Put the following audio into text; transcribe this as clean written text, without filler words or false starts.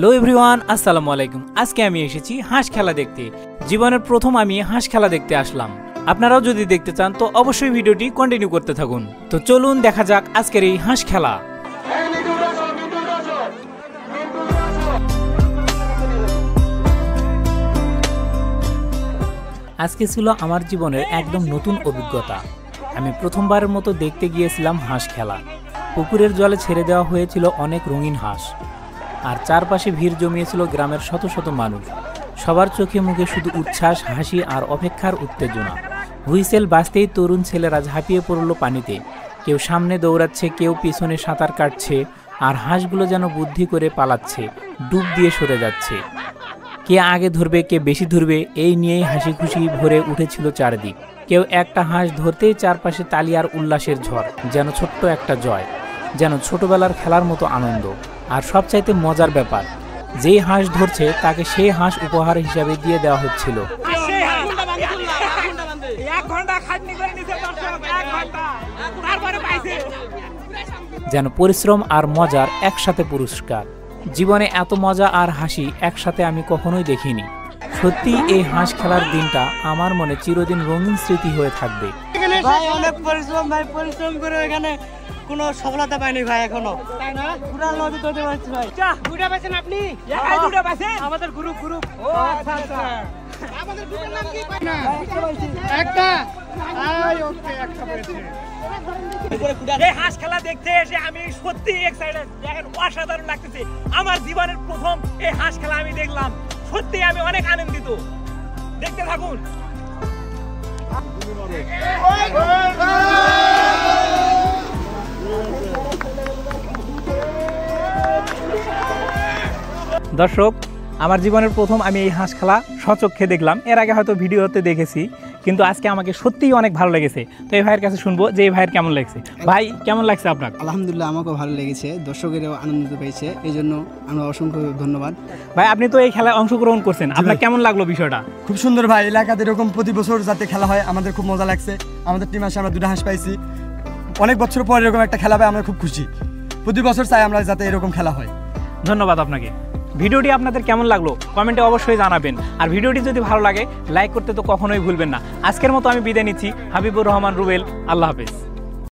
Hello everyone, আসসালামু আলাইকুম। আজকে আমি এসেছি হাঁস খেলা দেখতে। জীবনের প্রথম আমি হাঁস খেলা দেখতে আসলাম। আপনারাও যদি দেখতে চান তো অবশ্যই ভিডিওটি কন্টিনিউ করতে থাকুন। তো চলুন দেখা যাক আজকের এই হাঁস খেলা। আজকে ছিল আমার জীবনের একদম নতুন অভিজ্ঞতা। আমি প্রথমবারের মতো দেখতে গিয়েছিলাম হাঁস খেলা। পুকুরের জলে ছেড়ে দেওয়া হয়েছিল অনেক রঙিন হাঁস, আর চারপাশে ভিড় জমিয়েছিল গ্রামের শত শত মানুষ। সবার চোখে মুখে শুধু উচ্ছ্বাস, হাসি আর অপেক্ষার উত্তেজনা। হুইসেল বাজতেই তরুণ ছেলেরা ঝাঁপিয়ে পড়ল পানিতে। কেউ সামনে দৌড়াচ্ছে, কেউ পিছনে সাঁতার কাটছে, আর হাঁসগুলো যেন বুদ্ধি করে পালাচ্ছে, ডুব দিয়ে সরে যাচ্ছে। কে আগে ধরবে, কে বেশি ধরবে, এই নিয়েই হাসি খুশি ভরে উঠেছিল চারদিক। কেউ একটা হাঁস ধরতেই চারপাশে তালি আর উল্লাসের ঝড়, যেন ছোট্ট একটা জয়, যেন ছোটবেলার খেলার মতো আনন্দ। আর সবচাইতে মজার ব্যাপার, যেই হাঁস ধরছে তাকে সেই হাঁস উপহার হিসাবে দিয়ে দেওয়া হচ্ছিল। যেন পরিশ্রম আর মজার একসাথে পুরস্কার। জীবনে এত মজা আর হাসি একসাথে আমি কখনোই দেখিনি। সত্যি এই হাঁস খেলার দিনটা আমার মনে চিরদিন রঙিন স্মৃতি হয়ে থাকবে। ভাই অনেক পরিশ্রম, ভাই পরিশ্রম করে এখানে কোনো সফলতা পাইনি ভাই এখনো, তাই না? পুরো নদী করতে পারছি ভাই। দুটা পাইছেন আপনি? হ্যাঁ, দুটা পাইছেন। আমাদের গ্রুপ। ও আচ্ছা আচ্ছা। আমাদের গ্রুপের নাম কি? না একটা। আই ওকে, একটা পেয়েছে। এই হাঁস খেলা দেখতে এসে আমি সত্যি এক্সাইটেড। দেখেন অসাধারণ লাগতেছে। আমার জীবনের প্রথম এই হাঁস খেলা আমি দেখলাম। সত্যি আমি অনেক আনন্দিত। দেখতে থাকুন। দর্শক, আমার জীবনের প্রথম আমি এই হাঁস খেলা স্বচক্ষে দেখলাম। এর আগে হয়তো ভিডিওতে দেখেছি, কিন্তু আজকে আমাকে সত্যিই অনেক ভালো লেগেছে। তো এই ভাইয়ের কাছে শুনবো যে এই ভাইয়ের কেমন লাগছে। ভাই, কেমন লাগছে আপনার? আলহামদুলিল্লাহ, আমাকেও ভালো লেগেছে, দর্শকেরও আনন্দিত পেয়েছে, এই জন্য আমরা অসংখ্য ধন্যবাদ। ভাই, আপনি তো এই খেলায় অংশগ্রহণ করছেন, আপনার কেমন লাগলো বিষয়টা? খুব সুন্দর ভাই, এলাকাতে এরকম প্রতি বছর যাতে খেলা হয় আমাদের খুব মজা লাগছে। আমাদের টিম আসে, আমরা দুটো হাঁস পাইছি। অনেক বছর পর এরকম একটা খেলা পাই, আমরা খুব খুশি। প্রতি বছর চাই আমরা যাতে এরকম খেলা হয়। ধন্যবাদ আপনাকে। ভিডিওটি আপনাদের কেমন লাগলো কমেন্টে অবশ্যই জানাবেন। আর ভিডিওটি যদি ভালো লাগে লাইক করতে তো কখনোই ভুলবেন না। আজকের মতো আমি বিদায় নিচ্ছি। হাবিবুর রহমান রুবেল, আল্লাহ হাফেজ।